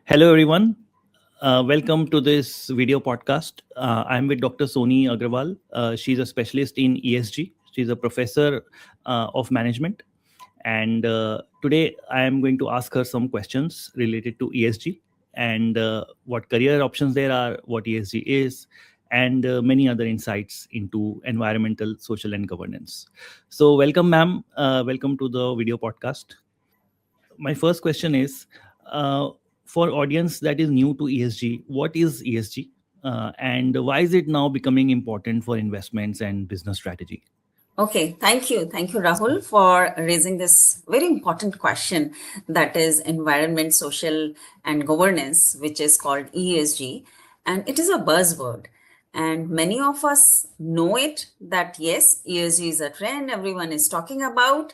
Hello, everyone. Welcome to this video podcast. I'm with Dr. Soni Agrawal. She's a specialist in ESG. She's a professor of management. And today I am going to ask her some questions related to ESG and what career options there are, what ESG is, and many other insights into environmental, social, and governance. So, welcome, ma'am. Welcome to the video podcast. My first question is uh, for audience that is new to ESG, what is ESG and why is it now becoming important for investments and business strategy? Okay, thank you. Thank you, Rahul, for raising this very important question that is environment, social, and governance, which is called ESG. And it is a buzzword. And many of us know it that yes, ESG is a trend everyone is talking about.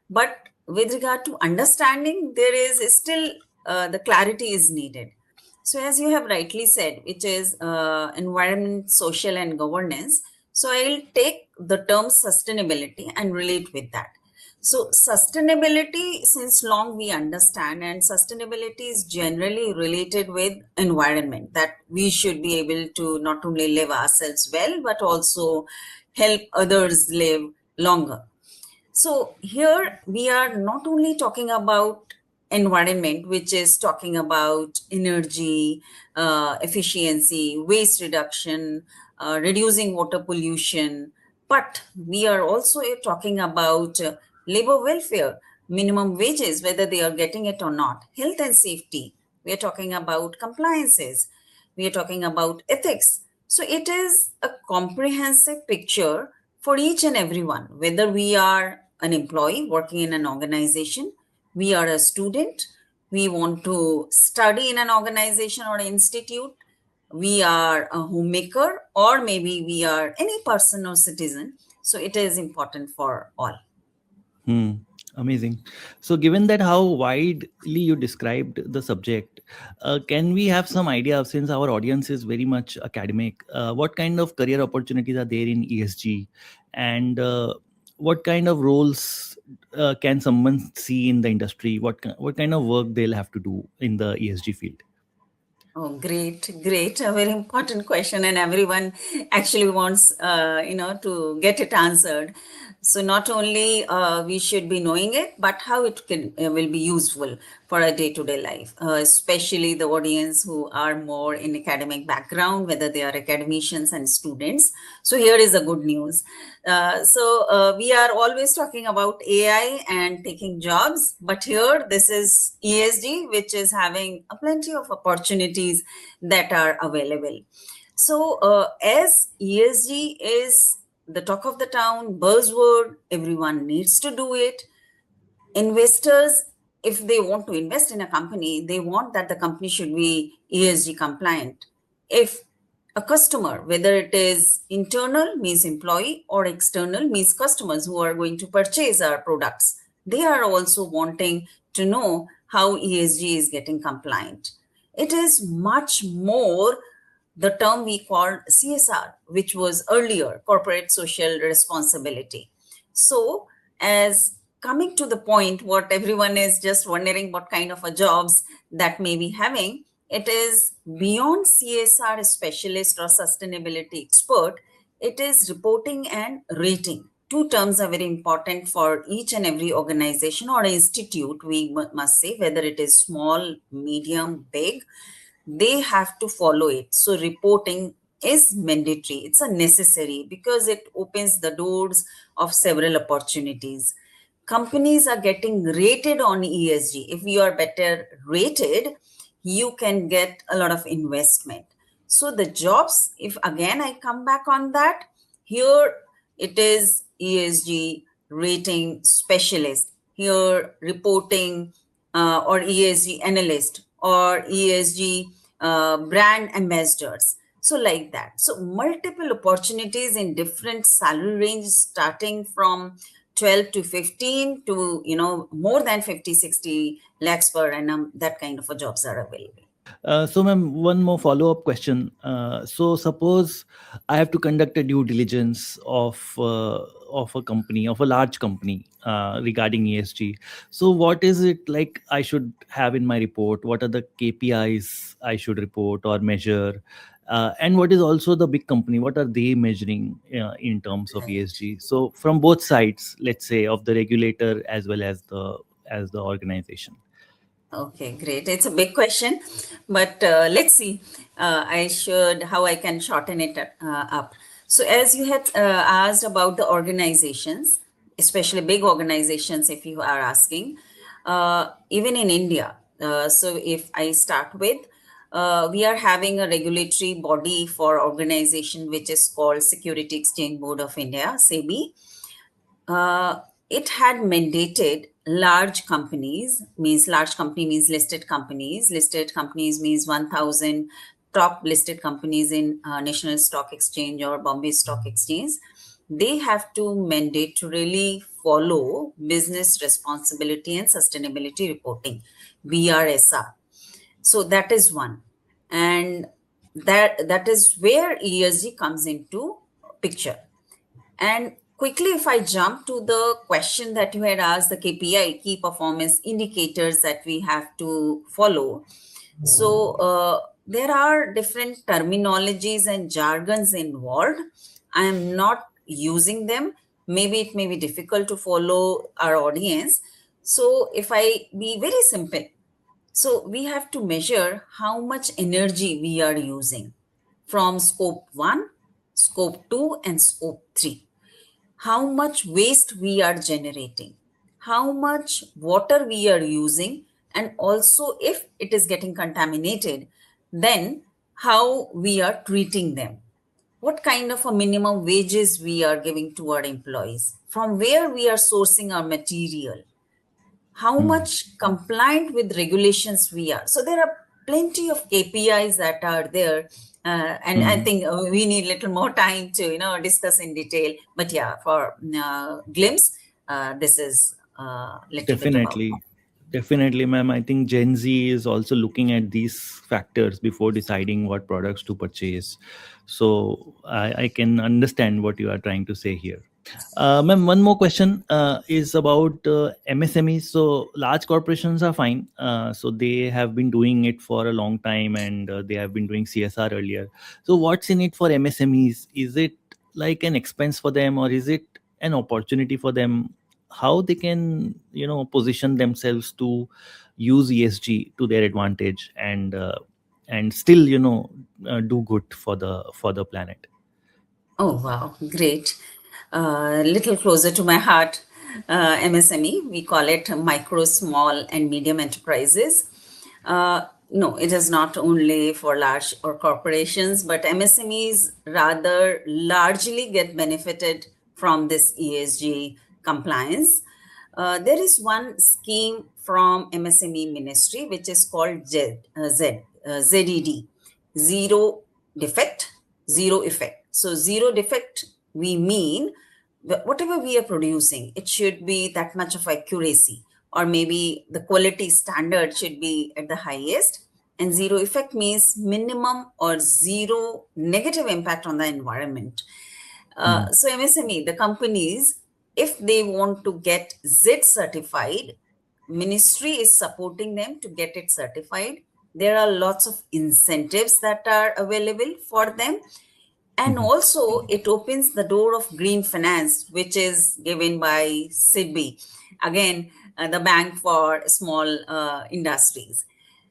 But with regard to understanding, there is still the clarity is needed. So, as you have rightly said, which is environment, social, and governance. So, I'll take the term sustainability and relate with that. So, sustainability, since long we understand, and sustainability is generally related with environment, that we should be able to not only live ourselves well, but also help others live longer. So here we are not only talking about environment, which is talking about energy, efficiency, waste reduction, reducing water pollution, but we are also talking about labor welfare, minimum wages, whether they are getting it or not, health and safety. We are talking about compliances. We are talking about ethics. So it is a comprehensive picture for each and everyone, whether we are an employee working in an organization, we are a student, we want to study in an organization or institute, we are a homemaker, or maybe we are any person or citizen. So it is important for all. Hmm. Amazing. So, given that how widely you described the subject, can we have some idea, since our audience is very much academic, what kind of career opportunities are there in ESG, and what kind of roles can someone see in the industry? What kind of work they'll have to do in the ESG field? Oh, great, great. A very important question, and everyone actually wants, to get it answered. So not only we should be knowing it, but how it can will be useful for our day-to-day life, especially the audience who are more in academic background, whether they are academicians and students. So here is the good news. We are always talking about AI and taking jobs, but here this is ESG, which is having a plenty of opportunities that are available. So as ESG is the talk of the town, buzzword, everyone needs to do it. Investors, if they want to invest in a company, they want that the company should be ESG compliant. If a customer, whether it is internal means employee or external means customers who are going to purchase our products, they are also wanting to know how ESG is getting compliant. It is much more the term we called CSR, which was earlier corporate social responsibility. So, as coming to the point, what everyone is just wondering what kind of a jobs that may be having, it is beyond CSR specialist or sustainability expert, it is reporting and rating. Two terms are very important for each and every organization or institute, we must say, whether it is small, medium, big, they have to follow it. So reporting is mandatory. It's a necessary because it opens the doors of several opportunities. Companies are getting rated on ESG. If you are better rated, you can get a lot of investment. So the jobs, if again I come back on that, here it is ESG rating specialist, here reporting or ESG analyst or ESG brand ambassadors. So like that. So multiple opportunities in different salary ranges starting from 12 to 15 to more than 50, 60 lakhs per annum. That kind of a jobs are available. So, ma'am, one more follow-up question. So, suppose I have to conduct a due diligence of a company, of a large company, regarding ESG. So, what is it like I should have in my report? What are the KPIs I should report or measure? And what is also the big company? What are they measuring in terms of Right. ESG? So, from both sides, let's say, of the regulator as well as the organization. Okay, great. It's a big question, but let's see. How I can shorten it up. So, as you had asked about the organizations, especially big organizations, if you are asking, even in India. So, if I start with, we are having a regulatory body for organization which is called Security Exchange Board of India, SEBI. uh, it had mandated large companies, means large company means listed companies means 1000 top listed companies in National Stock Exchange or Bombay Stock Exchange. They have to mandatorily follow business responsibility and sustainability reporting, BRSR. So that is one. And that is where ESG comes into picture. And quickly, if I jump to the question that you had asked, the KPI, key performance indicators that we have to follow. So, there are different terminologies and jargons involved. I am not using them. Maybe it may be difficult to follow our audience. So, if I be very simple, so we have to measure how much energy we are using from scope 1, scope 2, and scope 3. How much waste we are generating, how much water we are using, and also if it is getting contaminated, then how we are treating them. What kind of a minimum wages we are giving to our employees, from where we are sourcing our material, how Hmm. much compliant with regulations we are. So there are plenty of KPIs that are there, and I Hmm. think we need little more time to discuss in detail. But yeah, for glimpse, this is a little bit about. Definitely. Definitely, ma'am. I think Gen Z is also looking at these factors before deciding what products to purchase. So I can understand what you are trying to say here. Ma'am, one more question is about MSMEs. So large corporations are fine. So they have been doing it for a long time, and they have been doing CSR earlier. So what's in it for MSMEs? Is it like an expense for them, or is it an opportunity for them? How they can position themselves to use ESG to their advantage, and still do good for the planet. Oh, wow, great. Little closer to my heart, MSME, we call it micro, small, and medium enterprises. No, it is not only for large or corporations, but MSMEs rather largely get benefited from this ESG compliance. There is one scheme from MSME Ministry which is called ZED, Zero Defect, Zero Effect. So, zero defect, we mean whatever we are producing, it should be that much of accuracy, or maybe the quality standard should be at the highest. And zero effect means minimum or zero negative impact on the environment. Hmm. So MSME, the companies, if they want to get Z certified, ministry is supporting them to get it certified. There are lots of incentives that are available for them. And Mhm. also it opens the door of green finance, which is given by SIDBI, again, the bank for small industries.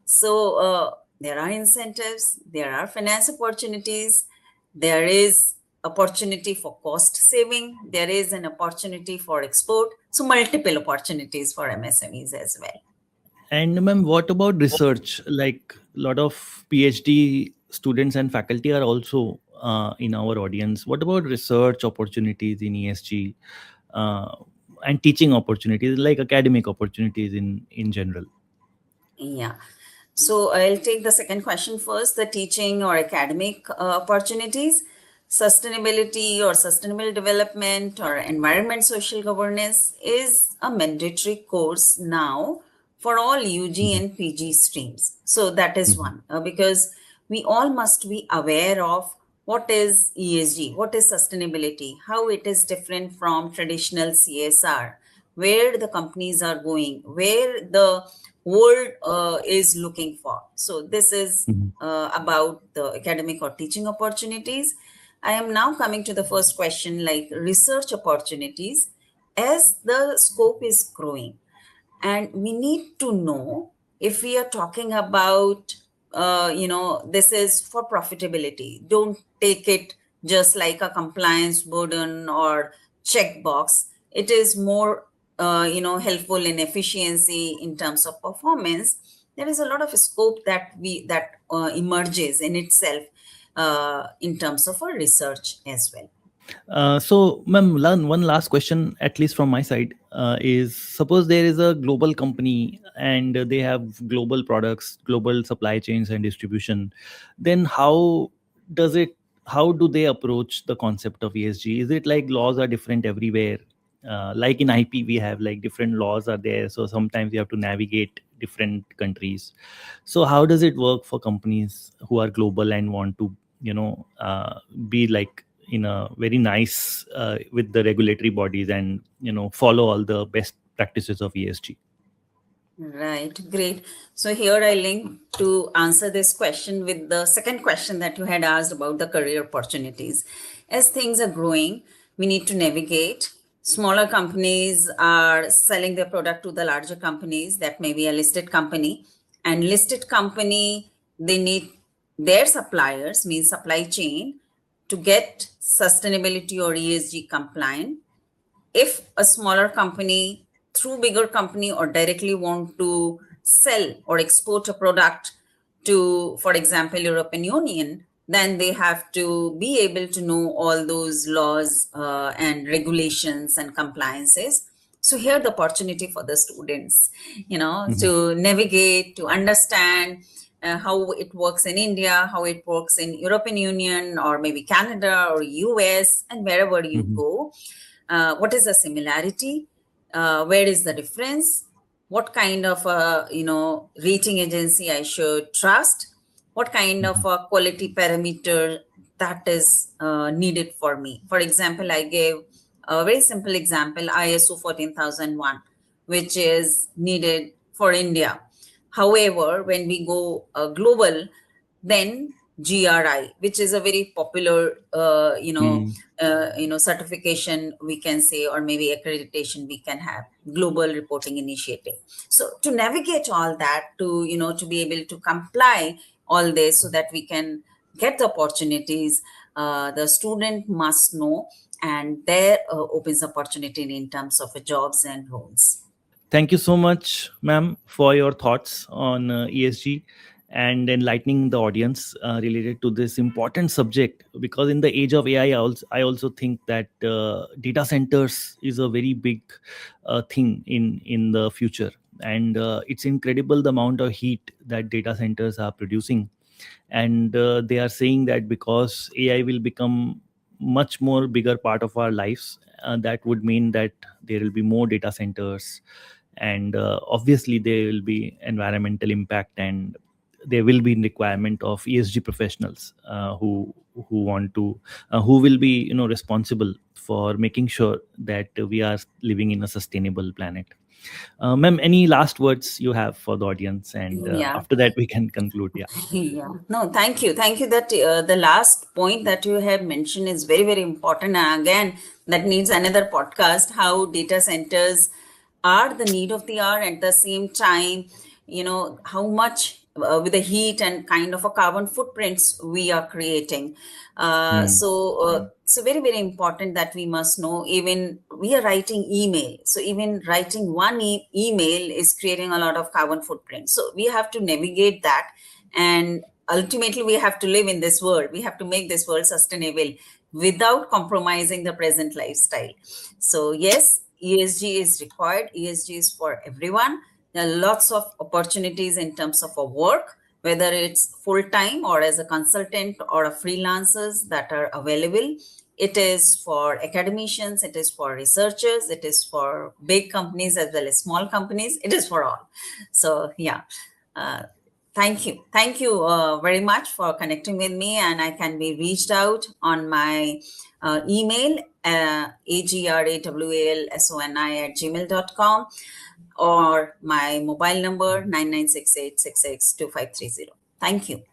So there are incentives, there are finance opportunities, there is opportunity for cost saving, there is an opportunity for export. So multiple opportunities for MSMEs as well. And ma'am, what about research? Like a lot of PhD students and faculty are also in our audience. What about research opportunities in ESG, uh, and teaching opportunities, like academic opportunities in general? Yeah. So I'll take the second question first, the teaching or academic opportunities. Sustainability or sustainable development or environment social governance is a mandatory course now for all UG and PG streams. So that is one, because we all must be aware of what is ESG, what is sustainability, how it is different from traditional CSR, where the companies are going, where the world is looking for. So this is about the academic or teaching opportunities. I am now coming to the first question, like research opportunities. As the scope is growing, and we need to know if we are talking about this is for profitability. Don't take it just like a compliance burden or checkbox. It is more helpful in efficiency in terms of performance. There is a lot of scope that emerges in itself in terms of our research as well. So, ma'am, one last question, at least from my side, is suppose there is a global company and they have global products, global supply chains and distribution, then does it, how do they approach the concept of ESG? Is it like laws are different everywhere? Like in IP, we have like different laws are there. So sometimes you have to navigate different countries. So how does it work for companies who are global and want to, be like in a very nice with the regulatory bodies and follow all the best practices of ESG? Right, great. So here I link to answer this question with the second question that you had asked about the career opportunities. As things are growing, we need to navigate. Smaller companies are selling their product to the larger companies. That may be a listed company, and listed company, they need their suppliers, means supply chain, to get sustainability or ESG compliant. If a smaller company through bigger company or directly want to sell or export a product to, for example, European Union, then they have to be able to know all those laws and regulations and compliances. So here the opportunity for the students, to navigate, to understand how it works in India, how it works in European Union or maybe Canada or US, and wherever you go. What is the similarity? Where is the difference? What kind of rating agency I should trust? What kind of a quality parameter that is needed for me? For example, I gave a very simple example, ISO 14001, which is needed for India. However, when we go global, then GRI, which is a very popular, certification we can say, or maybe accreditation we can have, Global Reporting Initiative. So to navigate all that, to be able to comply all this so that we can get the opportunities, the student must know, and there opens opportunity in terms of jobs and roles. Thank you so much, ma'am, for your thoughts on ESG and enlightening the audience related to this important subject. Because in the age of AI, I also think that data centers is a very big thing in the future. And it's incredible the amount of heat that data centers are producing. And they are saying that because AI will become much more bigger part of our lives, that would mean that there will be more data centers, and obviously there will be environmental impact, and there will be requirement of ESG professionals who want to who will be responsible for making sure that we are living in a sustainable planet. Ma'am, any last words you have for the audience? And after that we can conclude. Yeah. No, thank you that the last point that you have mentioned is very, very important, and again that needs another podcast, how data centers are the need of the hour. At the same time, how much with the heat and kind of a carbon footprints we are creating. So very, very important that we must know. Even we are writing email, so even writing one email is creating a lot of carbon footprint. So we have to navigate that, and ultimately we have to live in this world. We have to make this world sustainable without compromising the present lifestyle. So yes, ESG is required. ESG is for everyone. There are lots of opportunities in terms of a work, whether it's full-time or as a consultant or a freelancers that are available. It is for academicians, it is for researchers, it is for big companies as well as small companies. It is for all. So yeah, thank you. Thank you very much for connecting with me, and I can be reached out on my email, agrawalsoni@gmail.com, or my mobile number 9968662530. Thank you.